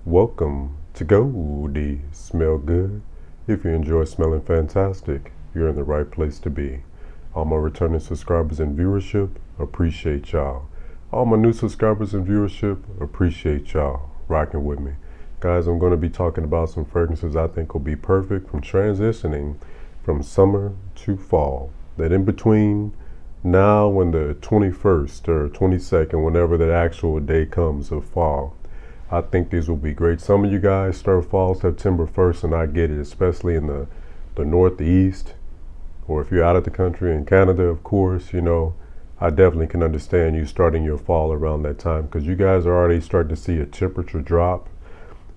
Welcome to Qaed. Smell good. If you enjoy smelling fantastic, you're in the right place to be. All my returning subscribers and viewership, appreciate y'all. All my new subscribers and viewership, appreciate y'all rocking with me. Guys, I'm going to be talking about some fragrances I think will be perfect from transitioning from summer to fall. That in between now and the 21st or 22nd, whenever the actual day comes of fall, I think these will be great. Some of you guys start fall September 1st, and I get it, especially in the Northeast, or if you're out of the country in Canada, of course, I definitely can understand you starting your fall around that time because you guys are already starting to see a temperature drop.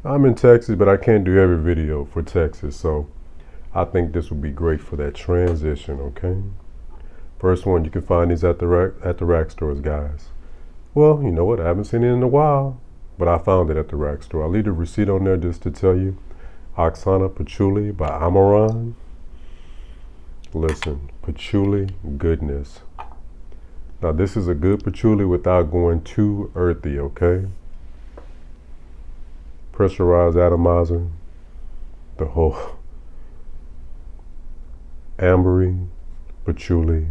I'm in Texas, but I can't do every video for Texas, so I think this would be great for that transition, okay? First one, you can find these at the rack stores, guys. Well, you know what? I haven't seen it in a while, but I found it at the rack store. I'll leave the receipt on there just to tell you. Oxana Patchouli by Amaran. Listen, patchouli goodness. Now this is a good patchouli without going too earthy, okay? Pressurized atomizer. The whole ambery patchouli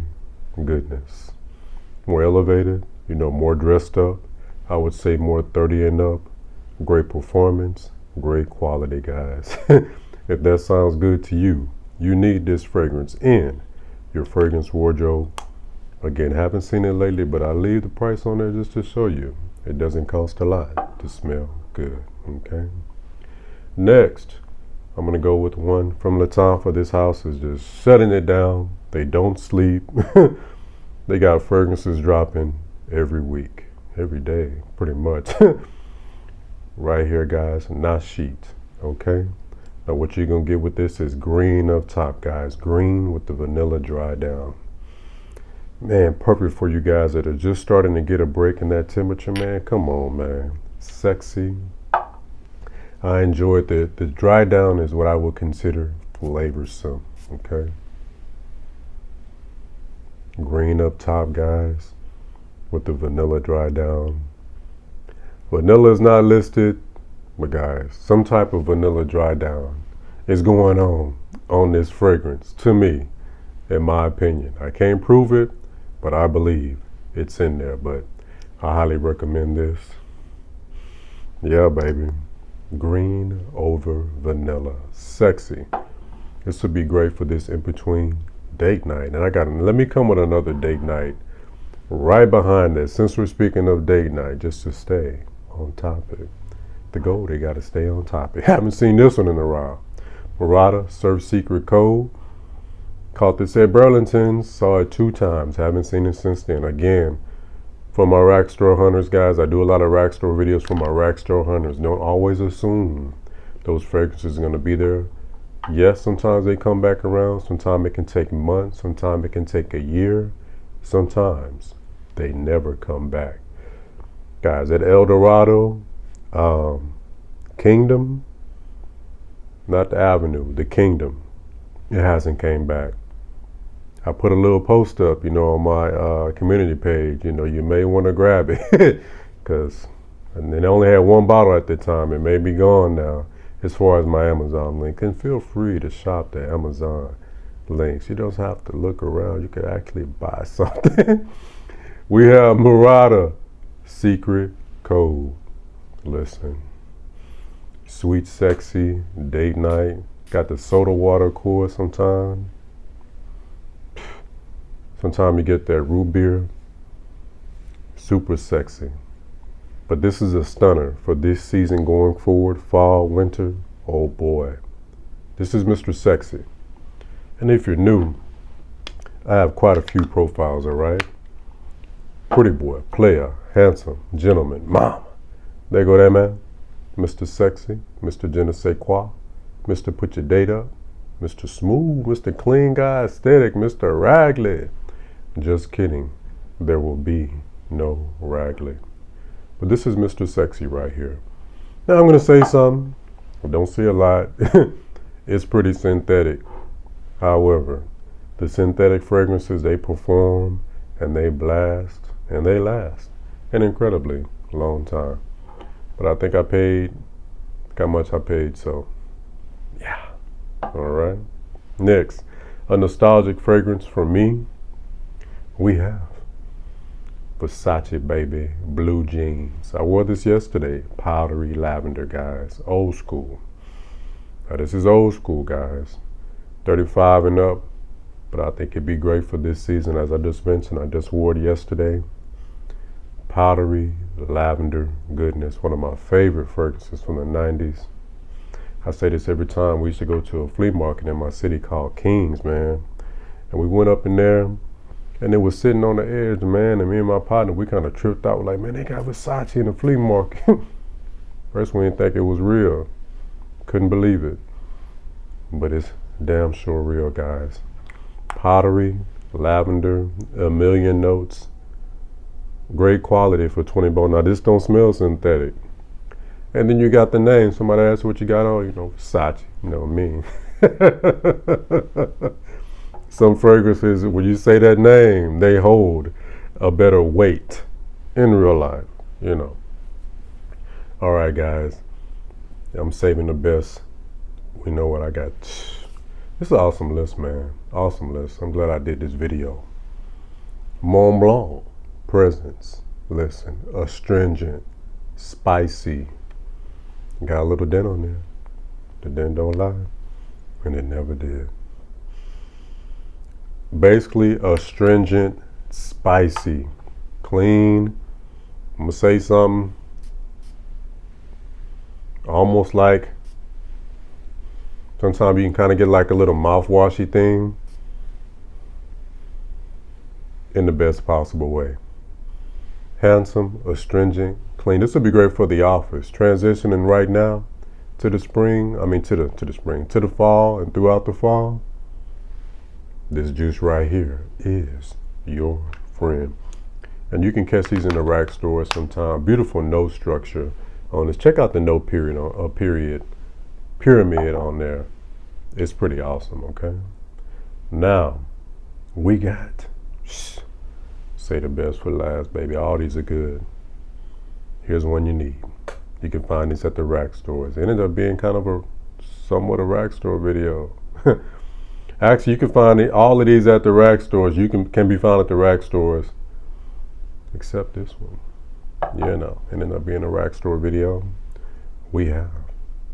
goodness. More elevated, more dressed up. I would say more 30 and up. Great performance, great quality, guys. If that sounds good to you, you need this fragrance in your fragrance wardrobe. Again, haven't seen it lately, but I leave the price on there just to show you. It doesn't cost a lot to smell good, okay? Next, I'm gonna go with one from Lattafa. This house is just shutting it down. They don't sleep. They got fragrances dropping every week. Every day, pretty much. Right here, guys, Nasheet, okay? Now what you're gonna get with this is green up top, guys. Green with the vanilla dry down. Man, perfect for you guys that are just starting to get a break in that temperature, man. Come on, man. Sexy. I enjoyed the dry down is what I would consider flavorsome, okay? Green up top, guys, with the vanilla dry down. Vanilla is not listed, but guys, some type of vanilla dry down is going on this fragrance, to me, in my opinion. I can't prove it, but I believe it's in there, but I highly recommend this. Yeah, baby. Green over vanilla. Sexy. This would be great for this in-between date night. And let me come with another date night right behind that, since we're speaking of date night, just to stay on topic. The gold, they got to stay on topic. Haven't seen this one in a while. Mirada, Surf Secret Code. Caught this at Burlington's, saw it 2 times. Haven't seen it since then. Again, for my rack store hunters, guys, I do a lot of rack store videos for my rack store hunters. Don't always assume those fragrances are going to be there. Yes, sometimes they come back around. Sometimes it can take months. Sometimes it can take a year. Sometimes they never come back. Guys, at El Dorado, Kingdom, not the Avenue, the Kingdom, it hasn't came back. I put a little post up, on my community page. You may want to grab it because they only had 1 bottle at the time. It may be gone now as far as my Amazon link. And feel free to shop the Amazon links. You don't have to look around. You could actually buy something. We have Mirada Secret Code. Listen, sweet, sexy, date night. Got the soda water core sometimes. Sometimes you get that root beer. Super sexy. But this is a stunner for this season going forward, fall, winter. Oh boy. This is Mr. Sexy. And if you're new, I have quite a few profiles, all right? Pretty boy, player, handsome, gentleman, mama. There go that man. Mr. Sexy, Mr. Je ne sais quoi, Mr. Put Your Date Up, Mr. Smooth, Mr. Clean Guy Aesthetic, Mr. Ragley. Just kidding. There will be no Ragley. But this is Mr. Sexy right here. Now I'm going to say something. I don't see a lot. It's pretty synthetic. However, the synthetic fragrances, they perform and they blast and they last an incredibly long time. But I think I paid how much I paid, so yeah. All right. Next, a nostalgic fragrance for me, we have Versace, baby, blue jeans. I wore this yesterday. Powdery lavender, guys. Old school. Now, this is old school, guys. 35 and up, but I think it'd be great for this season. As I just mentioned, I just wore it yesterday. Powdery lavender goodness. One of my favorite fragrances from the 90s. I say this every time. We used to go to a flea market in my city called King's, man. And we went up in there, and it was sitting on the edge, man. And me and my partner, we kind of tripped out. We're like, man, they got Versace in the flea market. First, we didn't think it was real. Couldn't believe it. But it's damn sure real, guys. Powdery, lavender, a million notes. Great quality for 20 bones. Now, this don't smell synthetic. And then you got the name. Somebody asks what you got on, you know, Versace. You know me. Some fragrances, when you say that name, they hold a better weight in real life, you know. All right, guys. I'm saving the best. We know what I got. This is an awesome list, man. Awesome list. I'm glad I did this video. Montblanc Presence. Listen, astringent, spicy. Got a little dent on there. The dent don't lie, and it never did. Basically, astringent, spicy, clean. I'm gonna say something almost like, sometimes you can kind of get like a little mouthwashy thing in the best possible way. Handsome, astringent, clean. This would be great for the office. Transitioning right now to the spring, to the fall and throughout the fall. This juice right here is your friend. And you can catch these in the rack store sometime. Beautiful note structure on this. Check out the note pyramid on there. It's pretty awesome, okay? Now, we got, say the best for last, baby. All these are good. Here's one you need. You can find these at the rack stores. It ended up being kind of somewhat a rack store video. Actually, you can find all of these at the rack stores. You can be found at the rack stores, except this one. Yeah, no, it ended up being a rack store video. We have,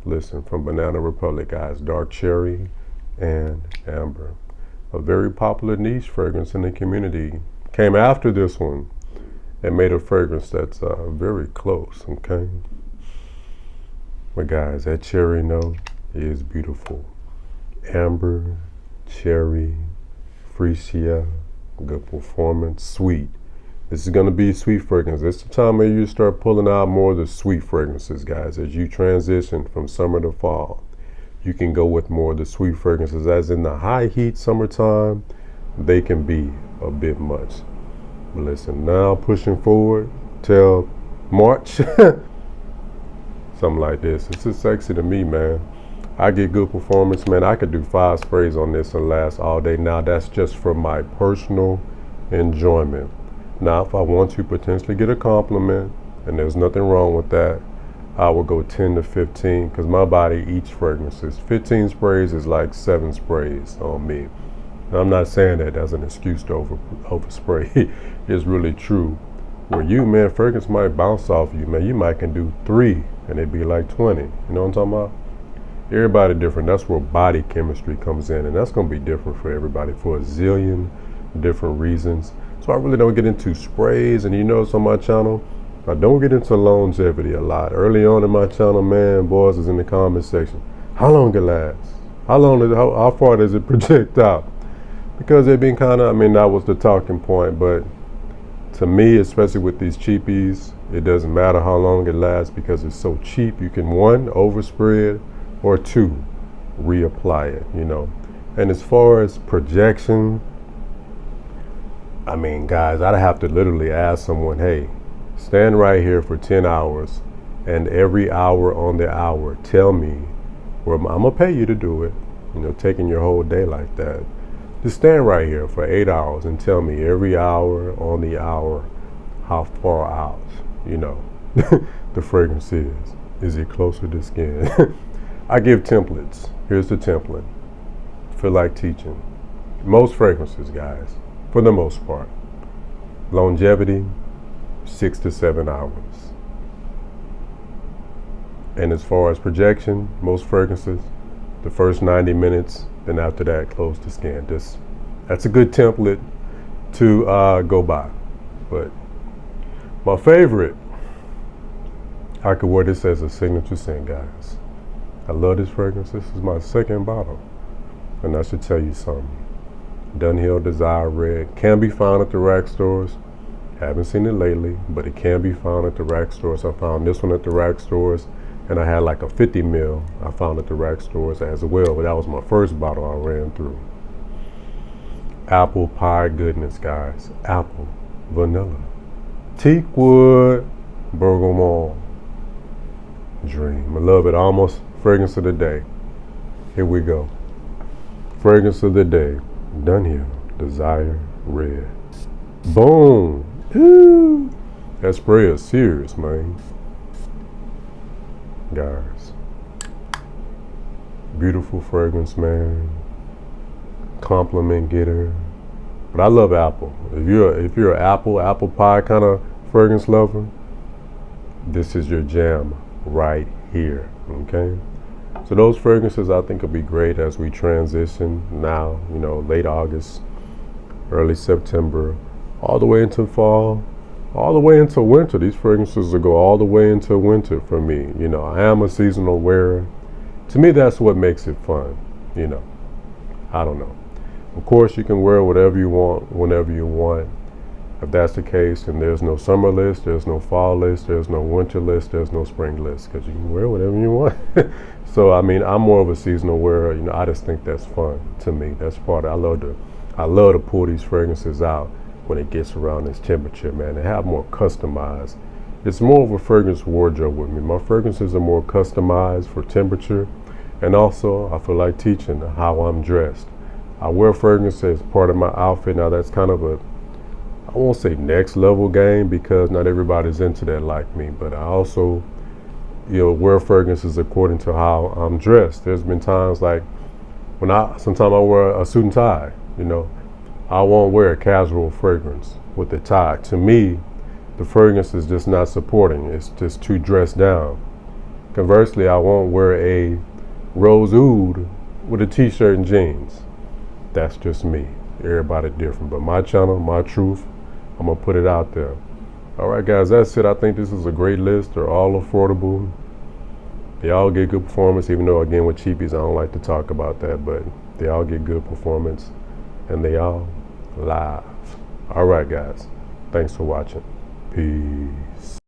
listen, from Banana Republic, guys, dark cherry and amber. A very popular niche fragrance in the community. Came after this one and made a fragrance that's very close, okay? But guys, that cherry note is beautiful. Amber, cherry, freesia, good performance, sweet. This is gonna be a sweet fragrance. It's the time where you start pulling out more of the sweet fragrances, guys. As you transition from summer to fall, you can go with more of the sweet fragrances. As in the high heat summertime, they can be a bit much. But listen, now pushing forward till March, something like this. This is sexy to me, man. I get good performance, man. I could do 5 sprays on this and last all day. Now that's just for my personal enjoyment. Now if I want to potentially get a compliment, and there's nothing wrong with that, I will go 10 to 15 because my body eats fragrances. 15 sprays is like 7 sprays on me. And I'm not saying that as an excuse to overspray. It's really true. Where you, man, fragrance might bounce off you, man. You might can do 3 and it'd be like 20. You know what I'm talking about? Everybody different. That's where body chemistry comes in, and that's going to be different for everybody for a zillion different reasons. So I really don't get into sprays, and you notice on my channel, I don't get into longevity a lot. Early on in my channel, man, boys is in the comment section. How long it lasts? How far does it project out? Because they've been kind of, I mean, that was the talking point, but to me, especially with these cheapies, it doesn't matter how long it lasts because it's so cheap. You can, 1, overspray it, or 2, reapply it, you know. And as far as projection, I mean, guys, I'd have to literally ask someone, hey, stand right here for 10 hours, and every hour on the hour, tell me, well, I'm gonna pay you to do it, you know, taking your whole day like that. Just stand right here for 8 hours and tell me every hour on the hour how far out, you know, the fragrance is. Is it closer to skin? I give templates. Here's the template. Feel like teaching. Most fragrances, guys, for the most part, longevity, 6 to 7 hours. And as far as projection, most fragrances, the first 90 minutes, then after that, close the skin. That's a good template to go by. But my favorite, I could wear this as a signature scent, guys. I love this fragrance. This is my second bottle. And I should tell you something. Dunhill Desire Red can be found at the rack stores. Haven't seen it lately, but it can be found at the rack stores. I found this one at the rack stores, and I had like a 50 mil I found at the rack stores as well. But that was my first bottle I ran through. Apple pie goodness, guys. Apple, vanilla, teakwood, bergamot, dream. I love it. Almost fragrance of the day. Here we go. Fragrance of the day. Dunhill Desire Red. Boom. Ooh. That spray is serious, man. Guys. Beautiful fragrance, man. Compliment getter. But I love apple. If you're an apple pie kind of fragrance lover, this is your jam right here. Okay? So those fragrances I think will be great as we transition now, late August, early September, all the way into fall, all the way into winter. These fragrances will go all the way into winter for me. I am a seasonal wearer. To me, that's what makes it fun. I don't know. Of course, you can wear whatever you want, whenever you want. If that's the case, then there's no summer list, there's no fall list, there's no winter list, there's no spring list, because you can wear whatever you want. So, I'm more of a seasonal wearer. I just think that's fun to me. That's part of it. I love to pull these fragrances out when it gets around this temperature, man, and have more customized. It's more of a fragrance wardrobe with me. My fragrances are more customized for temperature, and also I feel like teaching how I'm dressed. I wear fragrance as part of my outfit. Now that's kind of I won't say next level game, because not everybody's into that like me, but I also, wear fragrances according to how I'm dressed. There's been times like sometimes I wear a suit and tie, I won't wear a casual fragrance with a tie. To me, the fragrance is just not supporting. It's just too dressed down. Conversely, I won't wear a rose oud with a t-shirt and jeans. That's just me. Everybody different. But my channel, my truth, I'm going to put it out there. All right, guys, that's it. I think this is a great list. They're all affordable. They all get good performance, even though, again, with cheapies, I don't like to talk about that. But they all get good performance, and they all live. All right, guys. Thanks for watching. Peace.